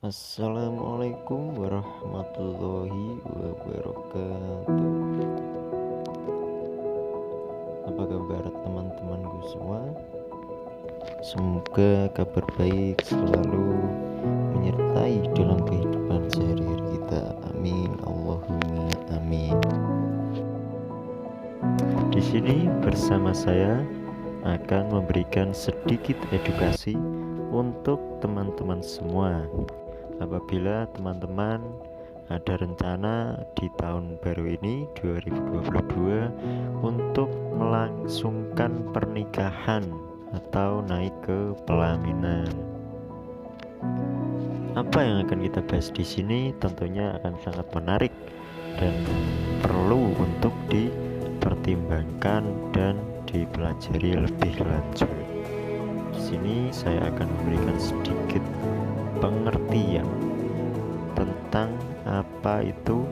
Assalamualaikum warahmatullahi wabarakatuh. Apa kabar teman-temanku semua? Semoga kabar baik selalu menyertai dalam kehidupan sehari-hari kita. Amin, Allahumma amin. Di sini bersama saya akan memberikan sedikit edukasi untuk teman-teman semua. Apabila teman-teman ada rencana di tahun baru ini 2022 untuk melangsungkan pernikahan atau naik ke pelaminan. Apa yang akan kita bahas di sini tentunya akan sangat menarik dan perlu untuk dipertimbangkan dan dipelajari lebih lanjut. Di sini saya akan memberikan sedikit pengertian tentang apa itu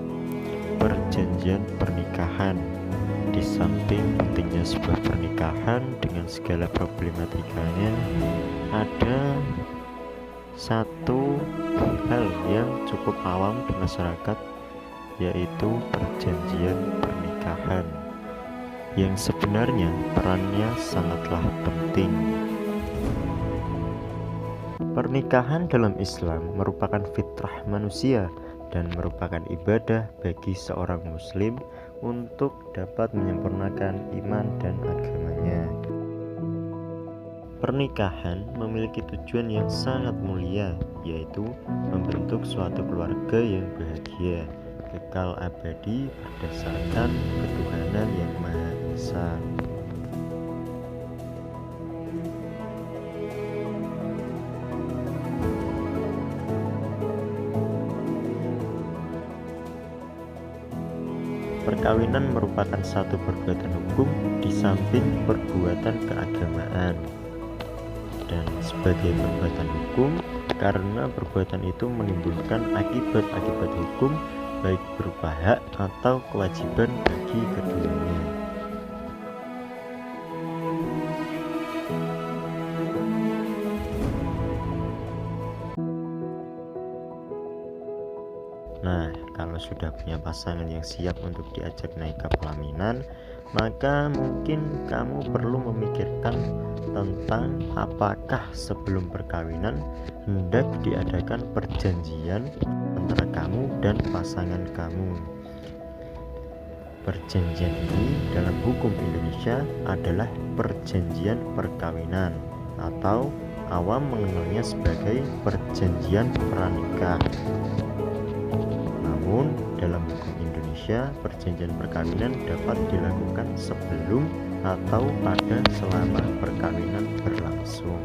perjanjian pernikahan. Di samping pentingnya sebuah pernikahan dengan segala problematikanya, ada satu hal yang cukup awam di masyarakat, yaitu perjanjian pernikahan, yang sebenarnya perannya sangatlah penting. Pernikahan dalam Islam merupakan fitrah manusia dan merupakan ibadah bagi seorang muslim untuk dapat menyempurnakan iman dan agamanya. Pernikahan memiliki tujuan yang sangat mulia, yaitu membentuk suatu keluarga yang bahagia, kekal abadi berdasarkan ketuhanan yang Maha Esa. Perkawinan merupakan satu perbuatan hukum di samping perbuatan keagamaan, dan sebagai perbuatan hukum karena perbuatan itu menimbulkan akibat-akibat hukum baik berupa hak atau kewajiban bagi keduanya. Nah, kalau sudah punya pasangan yang siap untuk diajak naik ke pelaminan, maka mungkin kamu perlu memikirkan tentang apakah sebelum perkawinan hendak diadakan perjanjian antara kamu dan pasangan kamu. Perjanjian ini dalam hukum Indonesia adalah perjanjian perkawinan, atau awam mengenalnya sebagai perjanjian pranikah. Namun, dalam hukum Indonesia, perjanjian perkawinan dapat dilakukan sebelum atau pada selama perkawinan berlangsung.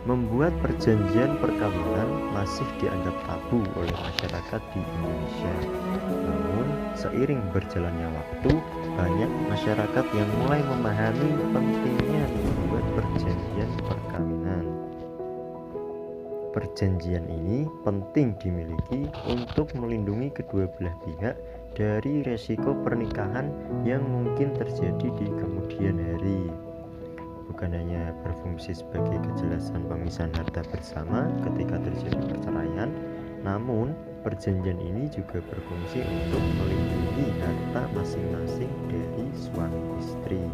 Membuat perjanjian perkawinan masih dianggap tabu oleh masyarakat di Indonesia. Namun, seiring berjalannya waktu, banyak masyarakat yang mulai memahami pentingnya membuat perjanjian perkawinan. Perjanjian ini penting dimiliki untuk melindungi kedua belah pihak dari resiko pernikahan yang mungkin terjadi di kemudian hari. Bukan hanya berfungsi sebagai kejelasan pemisahan harta bersama ketika terjadi perceraian, namun perjanjian ini juga berfungsi untuk melindungi harta masing-masing dari suami istri.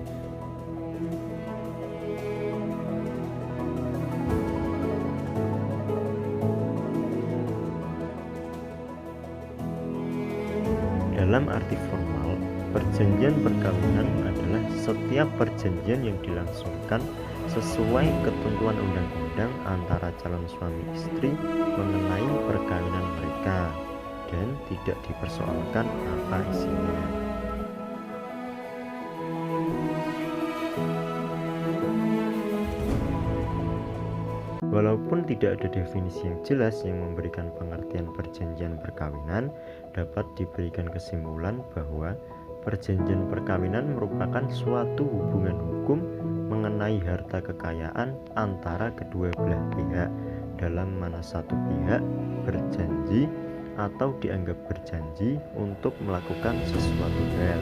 Dalam arti formal, perjanjian perkawinan adalah setiap perjanjian yang dilangsungkan sesuai ketentuan undang-undang antara calon suami istri mengenai perkawinan mereka dan tidak dipersoalkan apa isinya. Walaupun tidak ada definisi yang jelas yang memberikan pengertian perjanjian perkawinan, dapat diberikan kesimpulan bahwa perjanjian perkawinan merupakan suatu hubungan hukum mengenai harta kekayaan antara kedua belah pihak, dalam mana satu pihak berjanji atau dianggap berjanji untuk melakukan sesuatu hal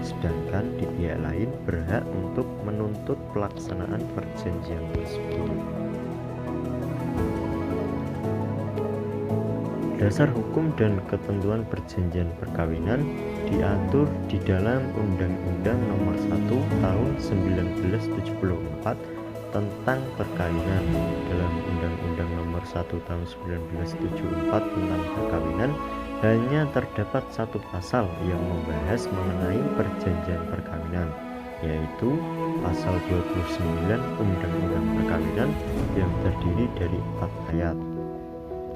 sedangkan di pihak lain berhak untuk menuntut pelaksanaan perjanjian tersebut. Dasar hukum dan ketentuan perjanjian perkawinan diatur di dalam Undang-Undang Nomor 1 Tahun 1974 tentang perkawinan. Dalam Undang-Undang Nomor 1 Tahun 1974 tentang perkawinan hanya terdapat satu pasal yang membahas mengenai perjanjian perkawinan, yaitu pasal 29 Undang-Undang Perkawinan yang terdiri dari 4 ayat.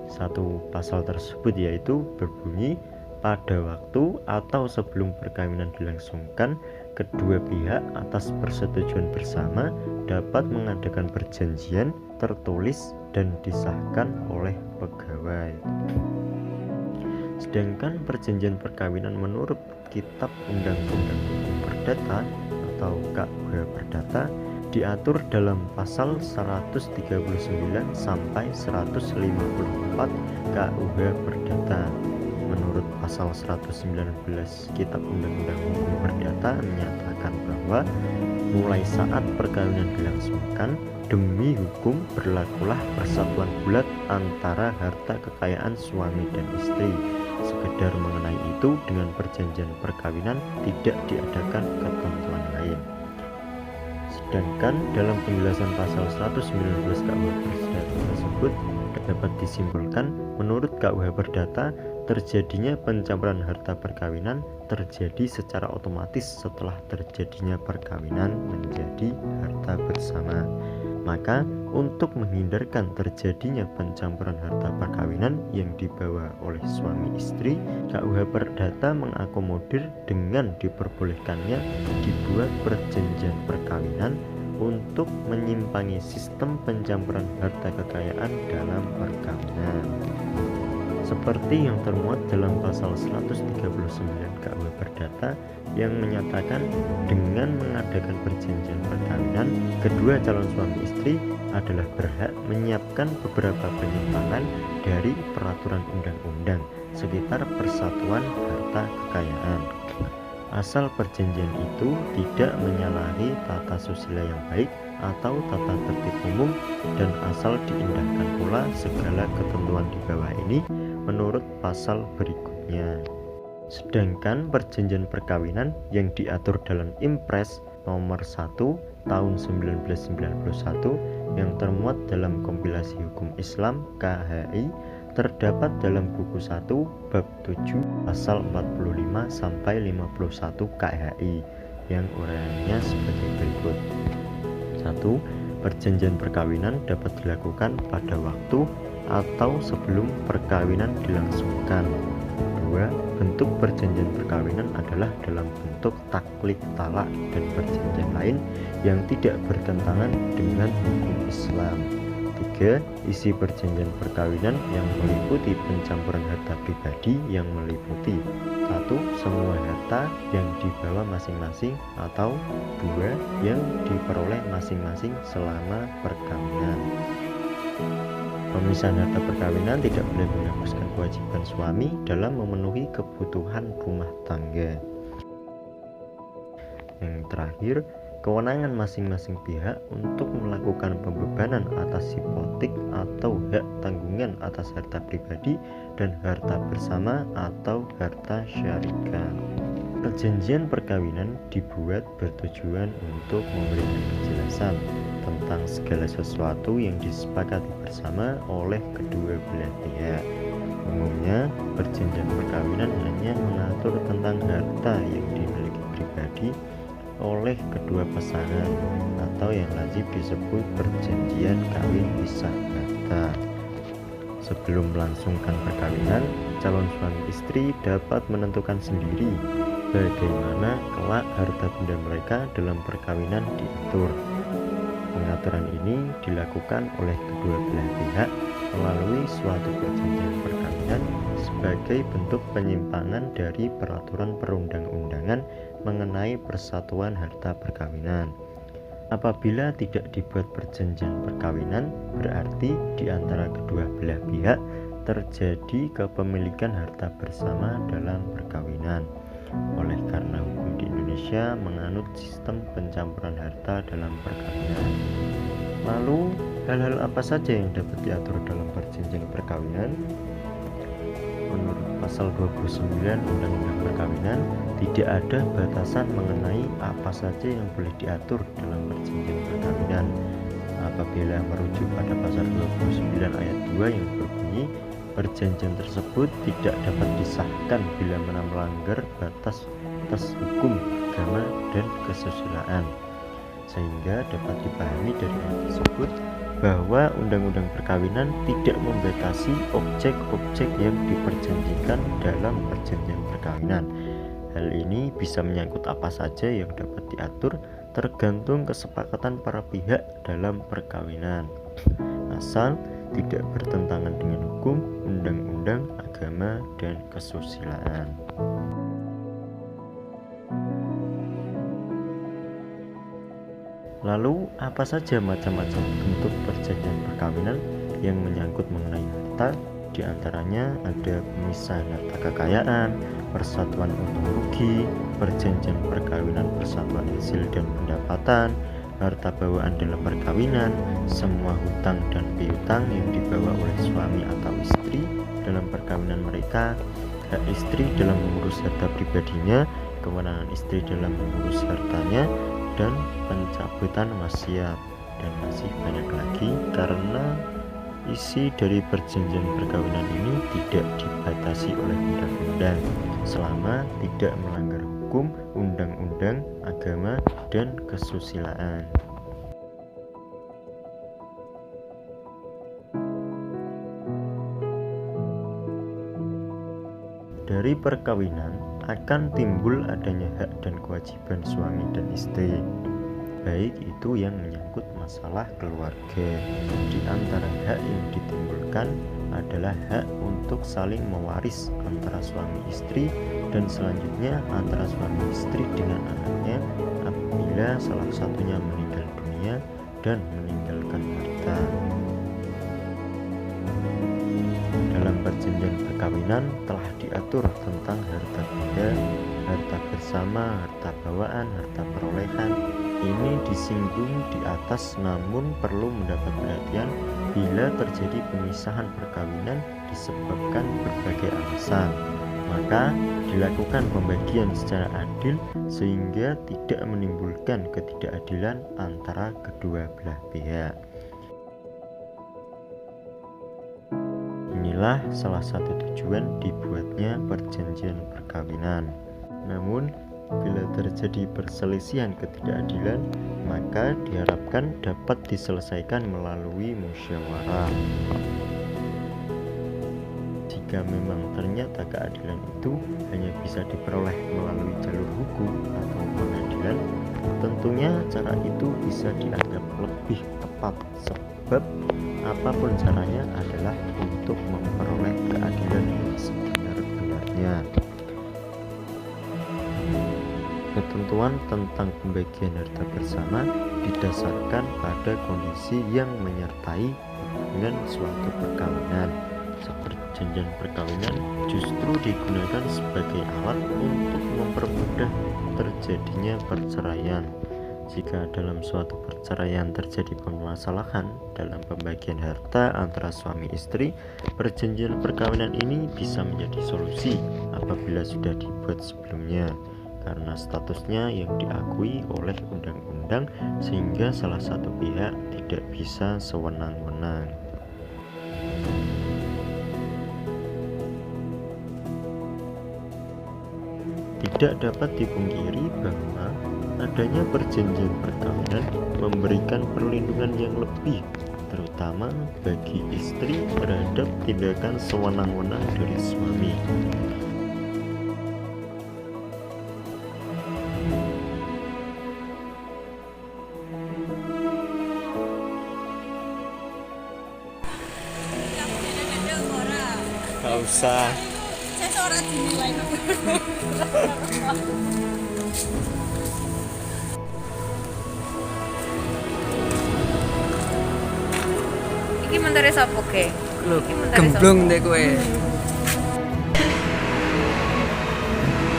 Satu pasal tersebut yaitu berbunyi, pada waktu atau sebelum perkawinan dilangsungkan, kedua pihak atas persetujuan bersama dapat mengadakan perjanjian tertulis dan disahkan oleh pegawai. Sedangkan perjanjian perkawinan menurut Kitab Undang-Undang Hukum Perdata atau KUH Perdata diatur dalam pasal 139 sampai 154 KUH Perdata. Menurut pasal 119 Kitab Undang-Undang Hukum Perdata menyatakan bahwa mulai saat perkawinan dilangsungkan, demi hukum berlakulah persatuan bulat antara harta kekayaan suami dan istri. Sekedar mengenai itu, dengan perjanjian perkawinan tidak diadakan ketentuan lain. Sedangkan dalam penjelasan pasal 119 KUH Perdata tersebut dapat disimpulkan, menurut KUH Perdata, terjadinya pencampuran harta perkawinan terjadi secara otomatis setelah terjadinya perkawinan menjadi harta bersama. Maka untuk menghindarkan terjadinya pencampuran harta perkawinan yang dibawa oleh suami istri, KUH Perdata mengakomodir dengan diperbolehkannya dibuat perjanjian perkawinan untuk menyimpangi sistem pencampuran harta kekayaan dalam perkawinan. Seperti yang termuat dalam pasal 139 KUH Perdata yang menyatakan dengan mengadakan perjanjian perkawinan, kedua calon suami istri adalah berhak menyiapkan beberapa penyimpangan dari peraturan undang-undang sekitar persatuan harta kekayaan. Asal perjanjian itu tidak menyalahi tata susila yang baik atau tata tertib umum, dan asal diindahkan pula segala ketentuan di bawah ini menurut pasal berikutnya. Sedangkan perjanjian perkawinan yang diatur dalam Impres Nomor 1 Tahun 1991 yang termuat dalam Kompilasi Hukum Islam KHI terdapat dalam buku 1 bab 7 pasal 45 sampai 51 KHI yang uraiannya sebagai berikut. 1. Perjanjian perkawinan dapat dilakukan pada waktu atau sebelum perkawinan dilangsungkan. 2. Bentuk perjanjian perkawinan adalah dalam bentuk taklid talak dan perjanjian lain yang tidak bertentangan dengan hukum Islam. 3. Isi perjanjian perkawinan yang meliputi pencampuran harta pribadi yang meliputi 1. Semua harta yang dibawa masing-masing, atau 2. Yang diperoleh masing-masing selama perkawinan. Pemisahan harta perkawinan tidak boleh menghapuskan kewajiban suami dalam memenuhi kebutuhan rumah tangga. Yang terakhir, kewenangan masing-masing pihak untuk melakukan pembebanan atas hipotek atau hak tanggungan atas harta pribadi dan harta bersama atau harta syarikat. Perjanjian perkawinan dibuat bertujuan untuk memberikan kejelasan tentang segala sesuatu yang disepakati bersama oleh kedua belah pihak. Umumnya, perjanjian perkawinan hanya mengatur tentang harta yang dimiliki pribadi oleh kedua pasangan atau yang lazim disebut perjanjian kawin pisah bata. Sebelum melangsungkan perkawinan, calon suami istri dapat menentukan sendiri bagaimana kelak harta benda mereka dalam perkawinan diatur. Pengaturan ini dilakukan oleh kedua belah pihak melalui suatu perjanjian perkawinan sebagai bentuk penyimpangan dari peraturan perundang-undangan mengenai persatuan harta perkawinan. Apabila tidak dibuat perjanjian perkawinan, berarti di antara kedua belah pihak terjadi kepemilikan harta bersama dalam perkawinan. Oleh karena hukum di Indonesia Indonesia menganut sistem pencampuran harta dalam perkawinan. Lalu, hal-hal apa saja yang dapat diatur dalam perjanjian perkawinan? Menurut pasal 29 Undang-Undang Perkawinan, tidak ada batasan mengenai apa saja yang boleh diatur dalam perjanjian perkawinan. Apabila merujuk pada pasal 29 ayat 2 yang berbunyi, perjanjian tersebut tidak dapat disahkan bila melanggar batas hukum, agama, dan kesusilaan. Sehingga dapat dipahami dari ayat tersebut bahwa undang-undang perkawinan tidak membatasi objek-objek yang diperjanjikan dalam perjanjian perkawinan. Hal ini bisa menyangkut apa saja yang dapat diatur tergantung kesepakatan para pihak dalam perkawinan, asal tidak bertentangan dengan hukum, undang-undang, agama, dan kesusilaan. Lalu, apa saja macam-macam bentuk perjanjian perkawinan yang menyangkut mengenai harta? Di antaranya ada pemisahan harta kekayaan, persatuan untung rugi, perjanjian perkawinan persatuan hasil dan pendapatan, harta bawaan dalam perkawinan, semua hutang dan piutang yang dibawa oleh suami atau istri dalam perkawinan mereka, hak istri dalam mengurus harta pribadinya, kewenangan istri dalam mengurus hartanya, dan pencabutan wasiat, dan masih banyak lagi karena isi dari perjanjian perkawinan ini tidak dibatasi oleh undang-undang selama tidak melanggar hukum, undang-undang, agama, dan kesusilaan. Dari perkawinan akan timbul adanya hak dan kewajiban suami dan istri, baik itu yang menyangkut masalah keluarga. Di antara hak yang ditimbulkan adalah hak untuk saling mewaris antara suami istri dan selanjutnya antara suami istri dengan anaknya apabila salah satunya meninggal dunia dan meninggalkan harta. Dalam perjanjian perkawinan telah diatur tentang harta benda, harta bersama, harta bawaan, harta perolehan. Ini disinggung di atas, namun perlu mendapat perhatian bila terjadi pemisahan perkawinan disebabkan berbagai alasan. Maka dilakukan pembagian secara adil sehingga tidak menimbulkan ketidakadilan antara kedua belah pihak. Inilah salah satu tujuan dibuatnya perjanjian perkawinan. Namun, bila terjadi perselisihan ketidakadilan, maka diharapkan dapat diselesaikan melalui musyawarah. Jika memang ternyata keadilan itu hanya bisa diperoleh melalui jalur hukum atau pengadilan, tentunya cara itu bisa dianggap lebih tepat, sebab apapun caranya adalah untuk memperoleh keadilan yang sebenar-benarnya. Ketentuan tentang pembagian harta bersama didasarkan pada kondisi yang menyertai hubungan suatu perkawinan. Perjanjian perkawinan justru digunakan sebagai alat untuk mempermudah terjadinya perceraian. Jika dalam suatu perceraian terjadi permasalahan dalam pembagian harta antara suami istri, perjanjian perkawinan ini bisa menjadi solusi apabila sudah dibuat sebelumnya, karena statusnya yang diakui oleh undang-undang sehingga salah satu pihak tidak bisa sewenang-wenang. Tidak dapat dipungkiri bahwa adanya perjanjian perkawinan memberikan perlindungan yang lebih, terutama bagi istri terhadap tindakan sewenang-wenang dari suami. Gak usah. Saya seorang dinilai. Iki menteri sapa ke? Lho, gemblong deh kowe.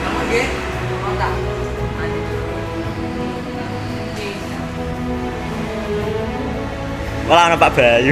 Kamu nggih? Ngono ta? Malah ana Pak Bayu.